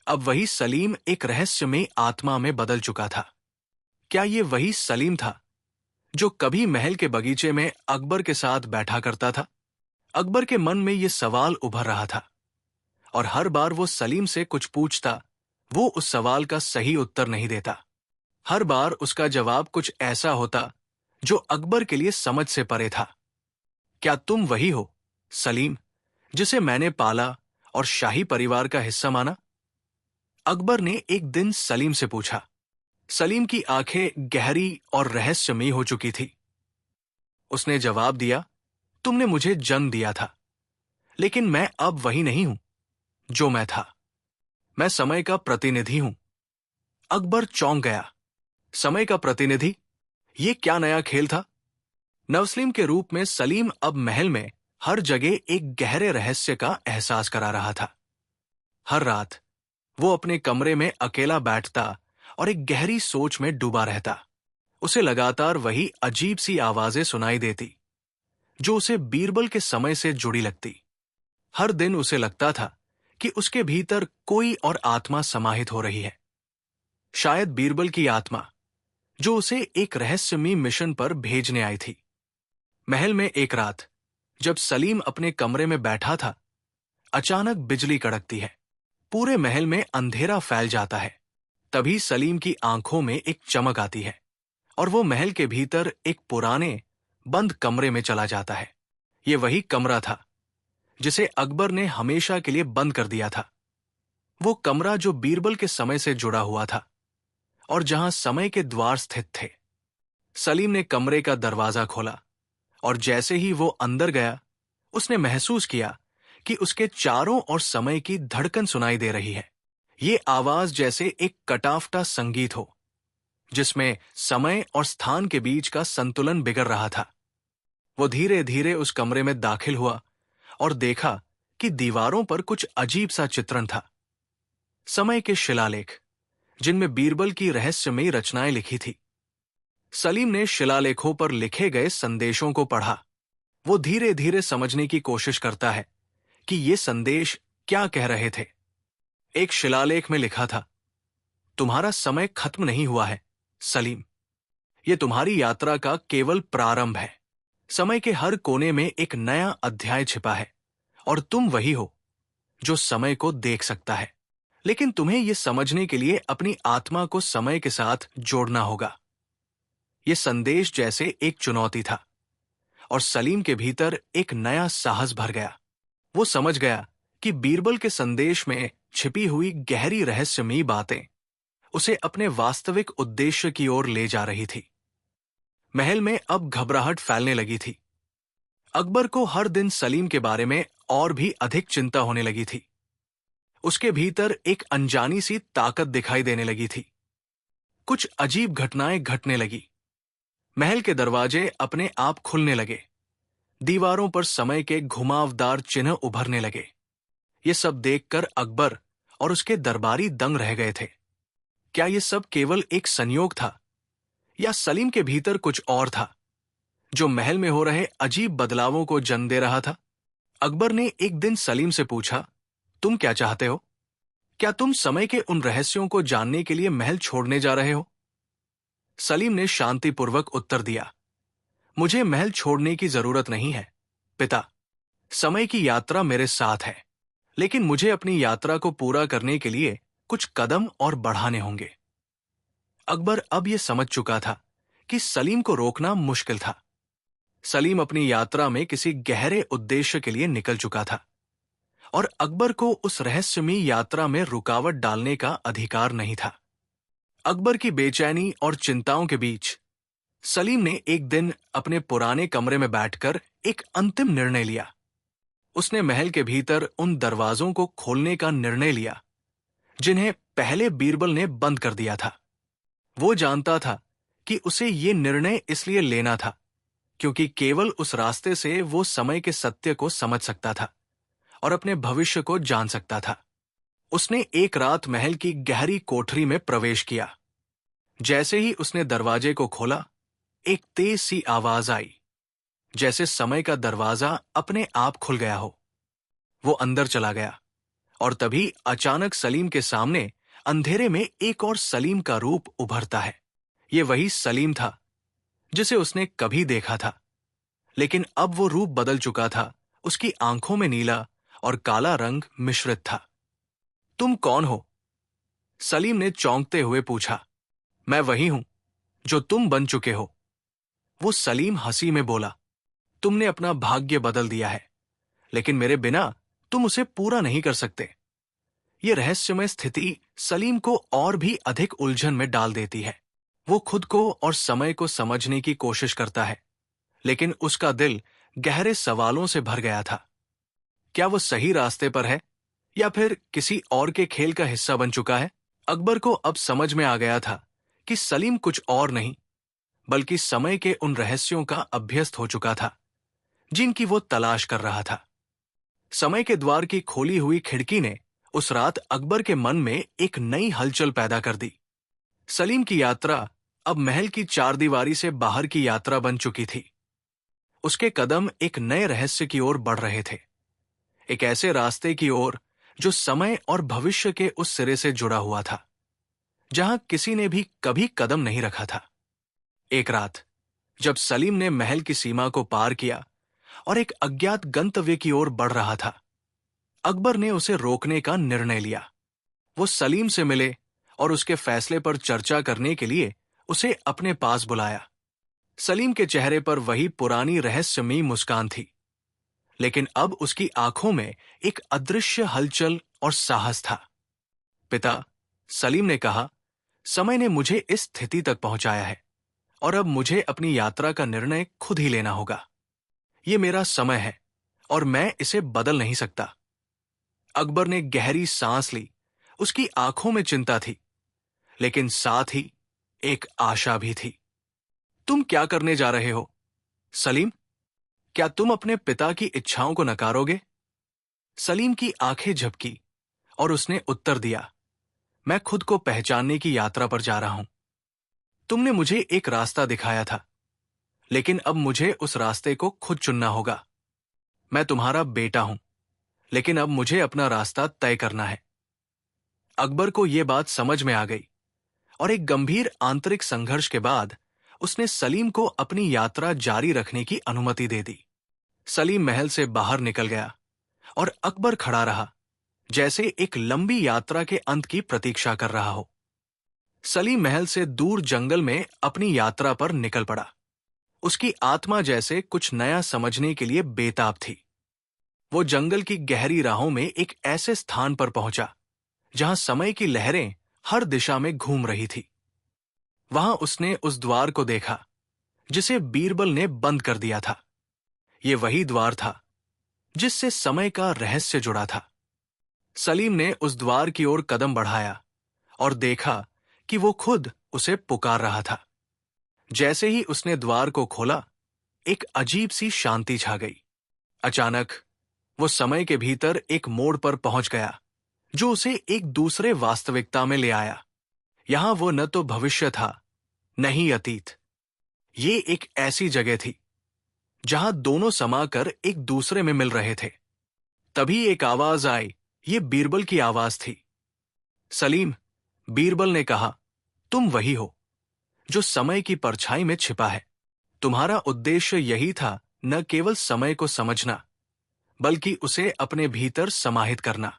Speaker 1: अब वही सलीम एक रहस्यमय आत्मा में बदल चुका था। क्या ये वही सलीम था जो कभी महल के बगीचे में अकबर के साथ बैठा करता था? अकबर के मन में ये सवाल उभर रहा था और हर बार वो सलीम से कुछ पूछता, वो उस सवाल का सही उत्तर नहीं देता। हर बार उसका जवाब कुछ ऐसा होता जो अकबर के लिए समझ से परे था। क्या तुम वही हो सलीम जिसे मैंने पाला और शाही परिवार का हिस्सा माना? अकबर ने एक दिन सलीम से पूछा। सलीम की आंखें गहरी और रहस्यमयी हो चुकी थी। उसने जवाब दिया, तुमने मुझे जन्म दिया था, लेकिन मैं अब वही नहीं हूं जो मैं था। मैं समय का प्रतिनिधि हूं। अकबर चौंक गया। समय का प्रतिनिधि? ये क्या नया खेल था? नवसलीम के रूप में सलीम अब महल में हर जगह एक गहरे रहस्य का एहसास करा रहा था। हर रात वो अपने कमरे में अकेला बैठता और एक गहरी सोच में डूबा रहता। उसे लगातार वही अजीब सी आवाजें सुनाई देती जो उसे बीरबल के समय से जुड़ी लगती। हर दिन उसे लगता था कि उसके भीतर कोई और आत्मा समाहित हो रही है, शायद बीरबल की आत्मा जो उसे एक रहस्यमयी मिशन पर भेजने आई थी। महल में एक रात जब सलीम अपने कमरे में बैठा था, अचानक बिजली कड़कती है। पूरे महल में अंधेरा फैल जाता है। तभी सलीम की आंखों में एक चमक आती है और वो महल के भीतर एक पुराने बंद कमरे में चला जाता है। ये वही कमरा था जिसे अकबर ने हमेशा के लिए बंद कर दिया था। वो कमरा जो बीरबल के समय से जुड़ा हुआ था और जहां समय के द्वार स्थित थे। सलीम ने कमरे का दरवाजा खोला और जैसे ही वो अंदर गया, उसने महसूस किया कि उसके चारों ओर समय की धड़कन सुनाई दे रही है। ये आवाज जैसे एक कटाफटा संगीत हो जिसमें समय और स्थान के बीच का संतुलन बिगड़ रहा था। वो धीरे धीरे उस कमरे में दाखिल हुआ और देखा कि दीवारों पर कुछ अजीब सा चित्रण था। समय के शिलालेख जिनमें बीरबल की रहस्यमयी रचनाएं लिखी थी। सलीम ने शिलालेखों पर लिखे गए संदेशों को पढ़ा। वो धीरे धीरे समझने की कोशिश करता है कि ये संदेश क्या कह रहे थे। एक शिलालेख में लिखा था, तुम्हारा समय खत्म नहीं हुआ है सलीम। ये तुम्हारी यात्रा का केवल प्रारंभ है। समय के हर कोने में एक नया अध्याय छिपा है और तुम वही हो जो समय को देख सकता है। लेकिन तुम्हें यह समझने के लिए अपनी आत्मा को समय के साथ जोड़ना होगा। यह संदेश जैसे एक चुनौती था और सलीम के भीतर एक नया साहस भर गया। वो समझ गया कि बीरबल के संदेश में छिपी हुई गहरी रहस्यमयी बातें उसे अपने वास्तविक उद्देश्य की ओर ले जा रही थी। महल में अब घबराहट फैलने लगी थी। अकबर को हर दिन सलीम के बारे में और भी अधिक चिंता होने लगी थी। उसके भीतर एक अनजानी सी ताकत दिखाई देने लगी थी। कुछ अजीब घटनाएं घटने लगी। महल के दरवाजे अपने आप खुलने लगे। दीवारों पर समय के घुमावदार चिन्ह उभरने लगे। ये सब देखकर अकबर और उसके दरबारी दंग रह गए थे। क्या ये सब केवल एक संयोग था, या सलीम के भीतर कुछ और था जो महल में हो रहे अजीब बदलावों को जन्म दे रहा था? अकबर ने एक दिन सलीम से पूछा, तुम क्या चाहते हो? क्या तुम समय के उन रहस्यों को जानने के लिए महल छोड़ने जा रहे हो? सलीम ने शांतिपूर्वक उत्तर दिया, मुझे महल छोड़ने की जरूरत नहीं है पिता। समय की यात्रा मेरे साथ है, लेकिन मुझे अपनी यात्रा को पूरा करने के लिए कुछ कदम और बढ़ाने होंगे। अकबर अब यह समझ चुका था कि सलीम को रोकना मुश्किल था। सलीम अपनी यात्रा में किसी गहरे उद्देश्य के लिए निकल चुका था, और अकबर को उस रहस्यमयी यात्रा में रुकावट डालने का अधिकार नहीं था। अकबर की बेचैनी और चिंताओं के बीच सलीम ने एक दिन अपने पुराने कमरे में बैठकर एक अंतिम निर्णय लिया। उसने महल के भीतर उन दरवाजों को खोलने का निर्णय लिया जिन्हें पहले बीरबल ने बंद कर दिया था। वो जानता था कि उसे ये निर्णय इसलिए लेना था क्योंकि केवल उस रास्ते से वो समय के सत्य को समझ सकता था और अपने भविष्य को जान सकता था। उसने एक रात महल की गहरी कोठरी में प्रवेश किया। जैसे ही उसने दरवाजे को खोला, एक तेज सी आवाज आई, जैसे समय का दरवाजा अपने आप खुल गया हो। वो अंदर चला गया, और तभी अचानक सलीम के सामने अंधेरे में एक और सलीम का रूप उभरता है। ये वही सलीम था जिसे उसने कभी देखा था, लेकिन अब वो रूप बदल चुका था। उसकी आंखों में नीला और काला रंग मिश्रित था। तुम कौन हो? सलीम ने चौंकते हुए पूछा। मैं वही हूं जो तुम बन चुके हो। वो सलीम हंसी में बोला, तुमने अपना भाग्य बदल दिया है, लेकिन मेरे बिना तुम उसे पूरा नहीं कर सकते। ये रहस्यमय स्थिति सलीम को और भी अधिक उलझन में डाल देती है। वो खुद को और समय को समझने की कोशिश करता है, लेकिन उसका दिल गहरे सवालों से भर गया था। क्या वो सही रास्ते पर है, या फिर किसी और के खेल का हिस्सा बन चुका है? अकबर को अब समझ में आ गया था कि सलीम कुछ और नहीं, बल्कि समय के उन रहस्यों का अभ्यस्त हो चुका था जिनकी वो तलाश कर रहा था। समय के द्वार की खोली हुई खिड़की ने उस रात अकबर के मन में एक नई हलचल पैदा कर दी। सलीम की यात्रा अब महल की चारदीवारी से बाहर की यात्रा बन चुकी थी। उसके कदम एक नए रहस्य की ओर बढ़ रहे थे, एक ऐसे रास्ते की ओर जो समय और भविष्य के उस सिरे से जुड़ा हुआ था जहां किसी ने भी कभी कदम नहीं रखा था। एक रात जब सलीम ने महल की सीमा को पार किया और एक अज्ञात गंतव्य की ओर बढ़ रहा था, अकबर ने उसे रोकने का निर्णय लिया। वो सलीम से मिले और उसके फैसले पर चर्चा करने के लिए उसे अपने पास बुलाया। सलीम के चेहरे पर वही पुरानी रहस्यमयी मुस्कान थी, लेकिन अब उसकी आंखों में एक अदृश्य हलचल और साहस था। पिता, सलीम ने कहा, समय ने मुझे इस स्थिति तक पहुंचाया है, और अब मुझे अपनी यात्रा का निर्णय खुद ही लेना होगा। ये मेरा समय है और मैं इसे बदल नहीं सकता। अकबर ने गहरी सांस ली। उसकी आंखों में चिंता थी, लेकिन साथ ही एक आशा भी थी। तुम क्या करने जा रहे हो सलीम? क्या तुम अपने पिता की इच्छाओं को नकारोगे? सलीम की आंखें झपकी और उसने उत्तर दिया, मैं खुद को पहचानने की यात्रा पर जा रहा हूं। तुमने मुझे एक रास्ता दिखाया था, लेकिन अब मुझे उस रास्ते को खुद चुनना होगा। मैं तुम्हारा बेटा हूं, लेकिन अब मुझे अपना रास्ता तय करना है। अकबर को यह बात समझ में आ गई, और एक गंभीर आंतरिक संघर्ष के बाद उसने सलीम को अपनी यात्रा जारी रखने की अनुमति दे दी। सलीम महल से बाहर निकल गया, और अकबर खड़ा रहा, जैसे एक लंबी यात्रा के अंत की प्रतीक्षा कर रहा हो। सलीम महल से दूर जंगल में अपनी यात्रा पर निकल पड़ा। उसकी आत्मा जैसे कुछ नया समझने के लिए बेताब थी। वो जंगल की गहरी राहों में एक ऐसे स्थान पर पहुंचा जहां समय की लहरें हर दिशा में घूम रही थी। वहां उसने उस द्वार को देखा जिसे बीरबल ने बंद कर दिया था। ये वही द्वार था जिससे समय का रहस्य जुड़ा था। सलीम ने उस द्वार की ओर कदम बढ़ाया और देखा कि वो खुद उसे पुकार रहा था। जैसे ही उसने द्वार को खोला, एक अजीब सी शांति छा गई। अचानक वो समय के भीतर एक मोड़ पर पहुंच गया जो उसे एक दूसरे वास्तविकता में ले आया। यहां वो न तो भविष्य था, न ही अतीत। ये एक ऐसी जगह थी जहां दोनों समाकर एक दूसरे में मिल रहे थे। तभी एक आवाज आई। ये बीरबल की आवाज थी। सलीम, बीरबल ने कहा, तुम वही हो जो समय की परछाई में छिपा है। तुम्हारा उद्देश्य यही था, न केवल समय को समझना, बल्कि उसे अपने भीतर समाहित करना।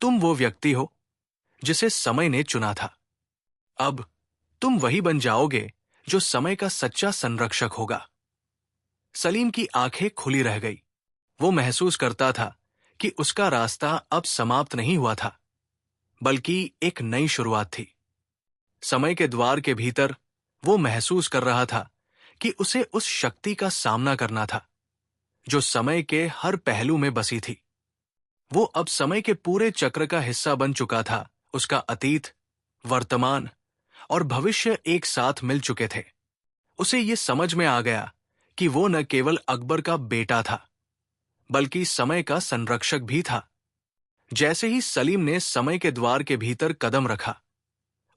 Speaker 1: तुम वो व्यक्ति हो जिसे समय ने चुना था। अब तुम वही बन जाओगे जो समय का सच्चा संरक्षक होगा। सलीम की आंखें खुली रह गई। वो महसूस करता था कि उसका रास्ता अब समाप्त नहीं हुआ था, बल्कि एक नई शुरुआत थी। समय के द्वार के भीतर वो महसूस कर रहा था कि उसे उस शक्ति का सामना करना था जो समय के हर पहलू में बसी थी। वो अब समय के पूरे चक्र का हिस्सा बन चुका था। उसका अतीत, वर्तमान और भविष्य एक साथ मिल चुके थे। उसे ये समझ में आ गया कि वो न केवल अकबर का बेटा था, बल्कि समय का संरक्षक भी था। जैसे ही सलीम ने समय के द्वार के भीतर कदम रखा,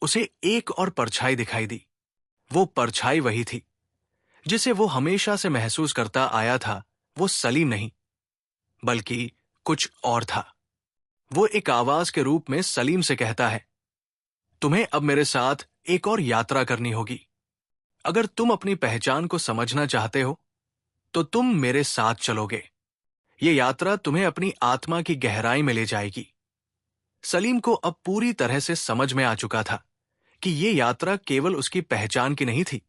Speaker 1: उसे एक और परछाई दिखाई दी। वो परछाई वही थी जिसे वो हमेशा से महसूस करता आया था। वो सलीम नहीं, बल्कि कुछ और था। वो एक आवाज के रूप में सलीम से कहता है, तुम्हें अब मेरे साथ एक और यात्रा करनी होगी। अगर तुम अपनी पहचान को समझना चाहते हो, तो तुम मेरे साथ चलोगे। ये यात्रा तुम्हें अपनी आत्मा की गहराई में ले जाएगी। सलीम को अब पूरी तरह से समझ में आ चुका था कि ये यात्रा केवल उसकी पहचान की नहीं थी,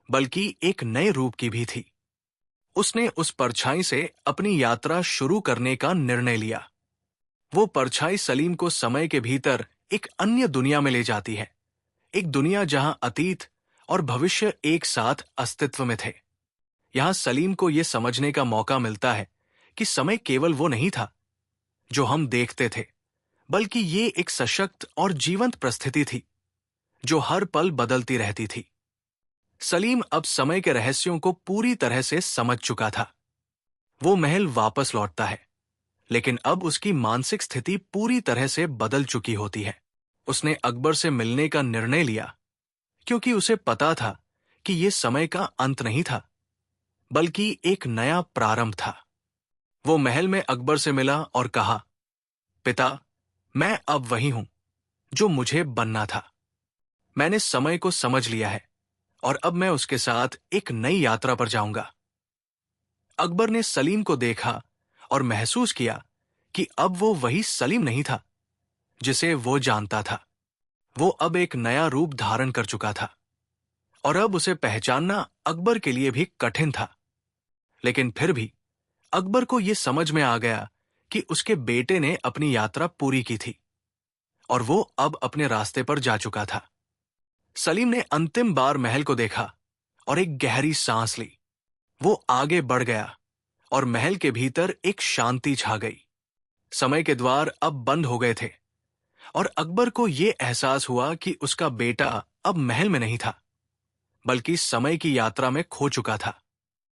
Speaker 1: बल्कि एक नए रूप की भी थी। उसने उस परछाई से अपनी यात्रा शुरू करने का निर्णय लिया। वो परछाई सलीम को समय के भीतर एक अन्य दुनिया में ले जाती है। एक दुनिया जहां अतीत और भविष्य एक साथ अस्तित्व में थे। यहां सलीम को यह समझने का मौका मिलता है कि समय केवल वो नहीं था जो हम देखते थे, बल्कि ये एक सशक्त और जीवंत परिस्थिति थी जो हर पल बदलती रहती थी। सलीम अब समय के रहस्यों को पूरी तरह से समझ चुका था। वो महल वापस लौटता है, लेकिन अब उसकी मानसिक स्थिति पूरी तरह से बदल चुकी होती है। उसने अकबर से मिलने का निर्णय लिया क्योंकि उसे पता था कि यह समय का अंत नहीं था, बल्कि एक नया प्रारंभ था। वो महल में अकबर से मिला और कहा, पिता, मैं अब वही हूं जो मुझे बनना था। मैंने समय को समझ लिया है और अब मैं उसके साथ एक नई यात्रा पर जाऊंगा। अकबर ने सलीम को देखा और महसूस किया कि अब वो वही सलीम नहीं था जिसे वो जानता था। वो अब एक नया रूप धारण कर चुका था और अब उसे पहचानना अकबर के लिए भी कठिन था। लेकिन फिर भी अकबर को यह समझ में आ गया कि उसके बेटे ने अपनी यात्रा पूरी की थी और वो अब अपने रास्ते पर जा चुका था। सलीम ने अंतिम बार महल को देखा और एक गहरी सांस ली। वो आगे बढ़ गया और महल के भीतर एक शांति छा गई। समय के द्वार अब बंद हो गए थे और अकबर को यह एहसास हुआ कि उसका बेटा अब महल में नहीं था, बल्कि समय की यात्रा में खो चुका था।